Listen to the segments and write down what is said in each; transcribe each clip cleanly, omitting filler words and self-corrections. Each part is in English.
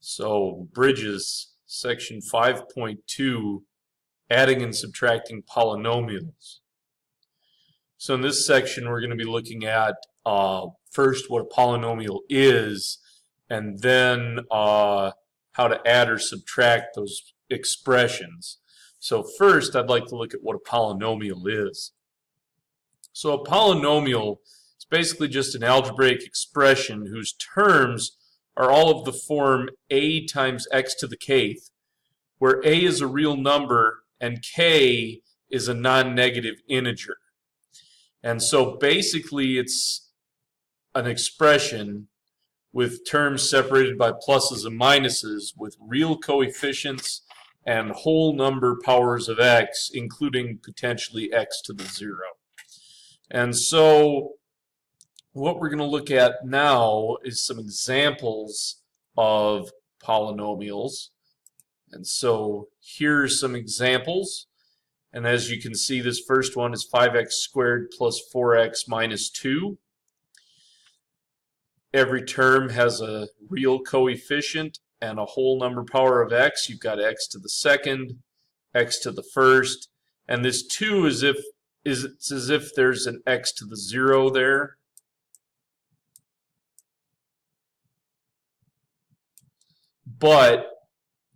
So, Bridges, section 5.2, adding and subtracting polynomials. So in this section, we're going to be looking at first what a polynomial is, and then how to add or subtract those expressions. So first, I'd like to look at what a polynomial is. So a polynomial is basically just an algebraic expression whose terms are all of the form a times x to the kth, where a is a real number and k is a non-negative integer. And so basically it's an expression with terms separated by pluses and minuses with real coefficients and whole number powers of x, including potentially x to the 0. And so what we're going to look at now is some examples of polynomials. And so here's some examples. And as you can see, this first one is 5x squared plus 4x minus 2. Every term has a real coefficient and a whole number power of x. You've got x to the second, x to the first, and this 2 is as if there's an x to the 0 there. But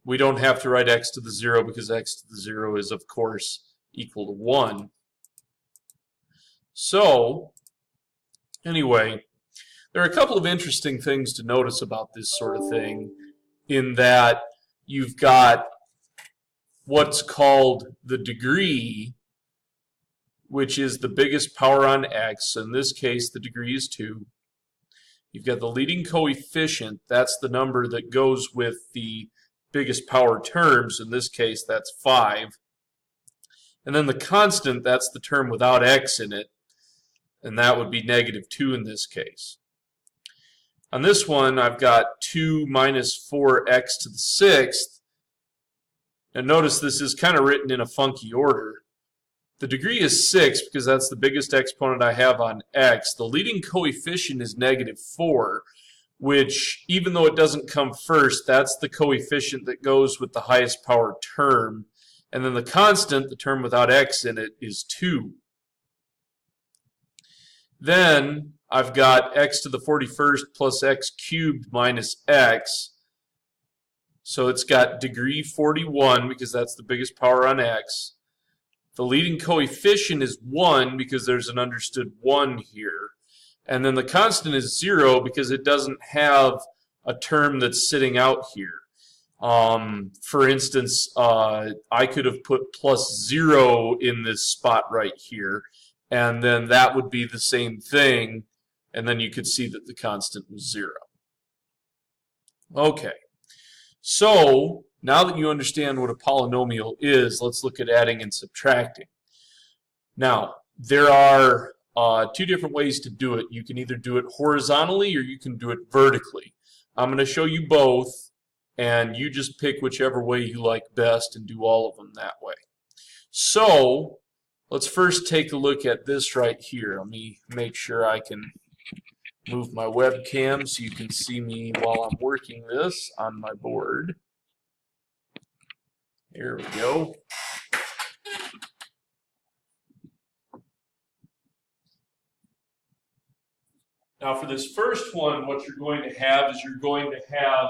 we don't have to write x to the 0 because x to the 0 is, of course, equal to 1. So, anyway, there are a couple of interesting things to notice about this sort of thing, in that you've got what's called the degree, which is the biggest power on x. In this case, the degree is 2. You've got the leading coefficient, that's the number that goes with the biggest power terms. In this case, that's 5. And then the constant, that's the term without x in it, and that would be negative 2 in this case. On this one, I've got 2 minus 4x to the 6th. And notice this is kind of written in a funky order. The degree is 6 because that's the biggest exponent I have on x. The leading coefficient is negative 4, which, even though it doesn't come first, that's the coefficient that goes with the highest power term. And then the constant, the term without x in it, is 2. Then I've got x to the 41st plus x cubed minus x. So it's got degree 41 because that's the biggest power on x. The leading coefficient is 1 because there's an understood 1 here. And then the constant is 0 because it doesn't have a term that's sitting out here. For instance, I could have put plus 0 in this spot right here, and then that would be the same thing, and then you could see that the constant was 0. Okay, so now that you understand what a polynomial is, let's look at adding and subtracting. Now, there are two different ways to do it. You can either do it horizontally or you can do it vertically. I'm going to show you both, and you just pick whichever way you like best and do all of them that way. So, let's first take a look at this right here. Let me make sure I can move my webcam so you can see me while I'm working this on my board. There we go. Now for this first one, what you're going to have is you're going to have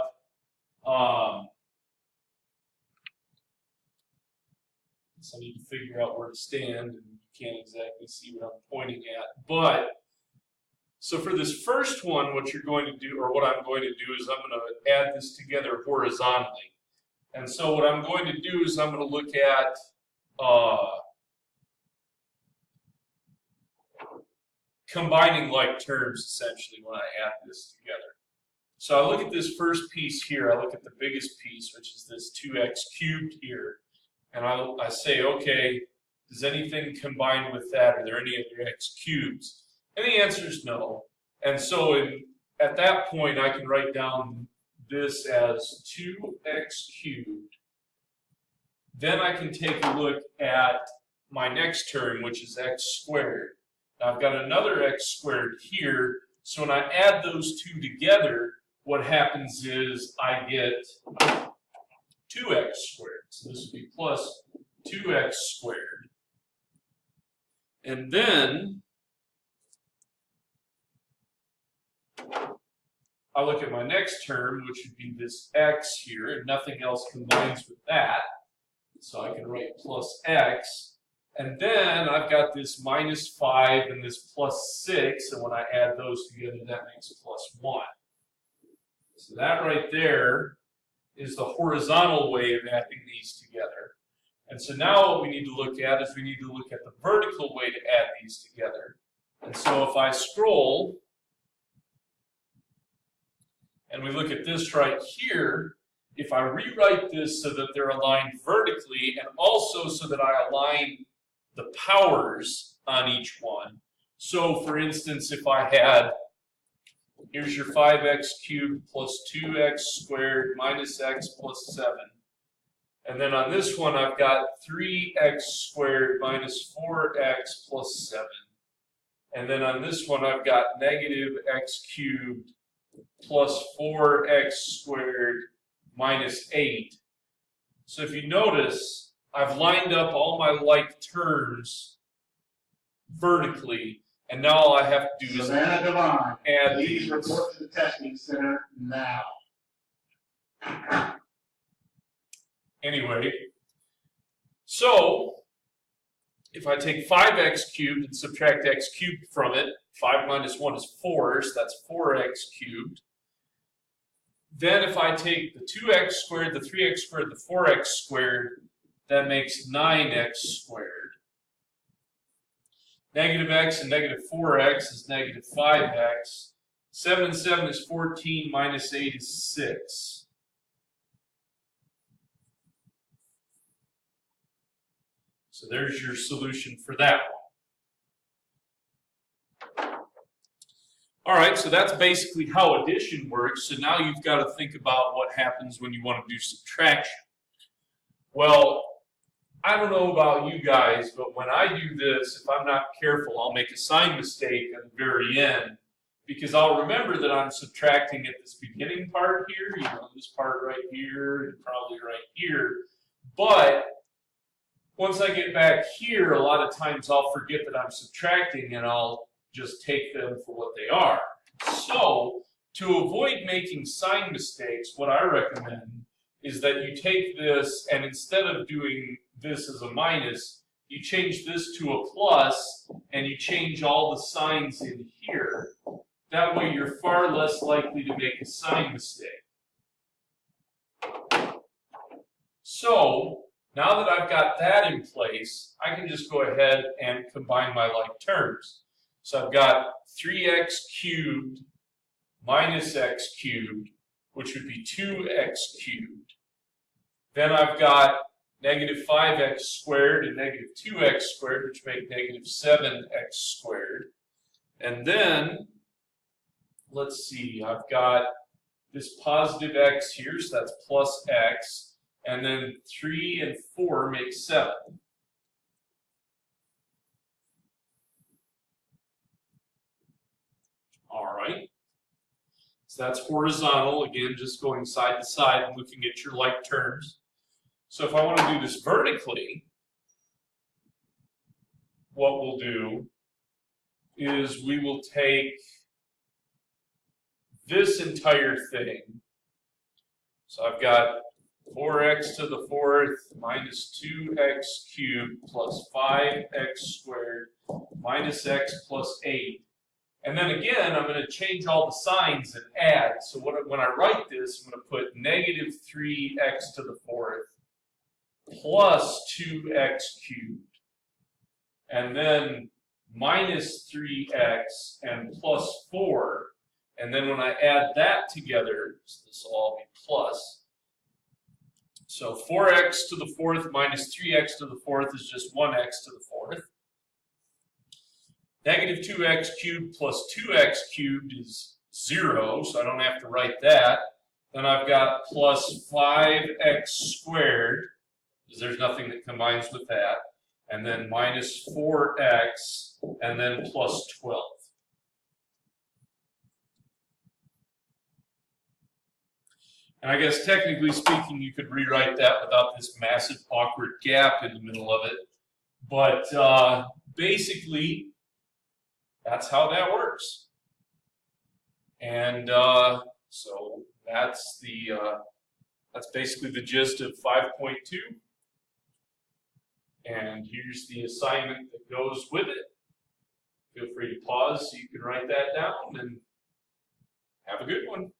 I need to figure out where to stand, and you can't exactly see what I'm pointing at. But so for this first one, what you're going to do, or what I'm going to do, is I'm going to add this together horizontally. And so what I'm going to do is I'm going to look at combining like terms, essentially, when I add this together. So I look at this first piece here. I look at the biggest piece, which is this 2x cubed here. And I say, okay, does anything combine with that? Are there any other x cubes? And the answer is no. And so at that point, I can write down this as 2x cubed. Then I can take a look at my next term, which is x squared. Now I've got another x squared here, so when I add those two together, what happens is I get 2x squared. So this would be plus 2x squared. And then I look at my next term, which would be this x here, and nothing else combines with that. So I can write plus x. And then I've got this minus 5 and this plus 6, and when I add those together, that makes plus 1. So that right there is the horizontal way of adding these together. And so now what we need to look at is we need to look at the vertical way to add these together. And so if I scroll, and we look at this right here, if I rewrite this so that they're aligned vertically and also so that I align the powers on each one. So for instance, if I had, here's your 5x cubed plus 2x squared minus x plus 7. And then on this one, I've got 3x squared minus 4x plus 7. And then on this one, I've got negative x cubed plus 4x squared minus 8. So if you notice, I've lined up all my like terms vertically, and now all I have to do is add these. Report to the testing center now. Anyway, so if I take 5x cubed and subtract x cubed from it, 5 minus 1 is 4, so that's 4x cubed. Then if I take the 2x squared, the 3x squared, the 4x squared, that makes 9x squared. Negative x and negative 4x is negative 5x. 7 and 7 is 14, minus 8 is 6. So there's your solution for that one. All right, so that's basically how addition works. So now you've got to think about what happens when you want to do subtraction. Well, I don't know about you guys, but when I do this, if I'm not careful, I'll make a sign mistake at the very end, because I'll remember that I'm subtracting at this beginning part here, you know, this part right here, and probably right here. But once I get back here, a lot of times I'll forget that I'm subtracting and I'll just take them for what they are. So, to avoid making sign mistakes, what I recommend is that you take this and instead of doing this as a minus, you change this to a plus and you change all the signs in here. That way you're far less likely to make a sign mistake. So, now that I've got that in place, I can just go ahead and combine my like terms. So I've got 3x cubed minus x cubed, which would be 2x cubed. Then I've got negative 5x squared and negative 2x squared, which make negative 7x squared. And then, let's see, I've got this positive x here, so that's plus x. And then 3 and 4 make 7. All right. So that's horizontal, again, just going side to side and looking at your like terms. So if I want to do this vertically, what we'll do is we will take this entire thing. So I've got 4x to the fourth minus 2x cubed plus 5x squared minus x plus 8. And then again, I'm going to change all the signs and add. So when I write this, I'm going to put negative 3x to the fourth plus 2x cubed. And then minus 3x and plus 4. And then when I add that together, so this will all be plus. So 4x to the fourth minus 3x to the fourth is just 1x to the fourth. Negative 2x cubed plus 2x cubed is 0, so I don't have to write that. Then I've got plus 5x squared, because there's nothing that combines with that. And then minus 4x, and then plus 12. And I guess technically speaking, you could rewrite that without this massive awkward gap in the middle of it. But basically, that's how that works. And so that's basically the gist of 5.2. And here's the assignment that goes with it. Feel free to pause so you can write that down, and have a good one.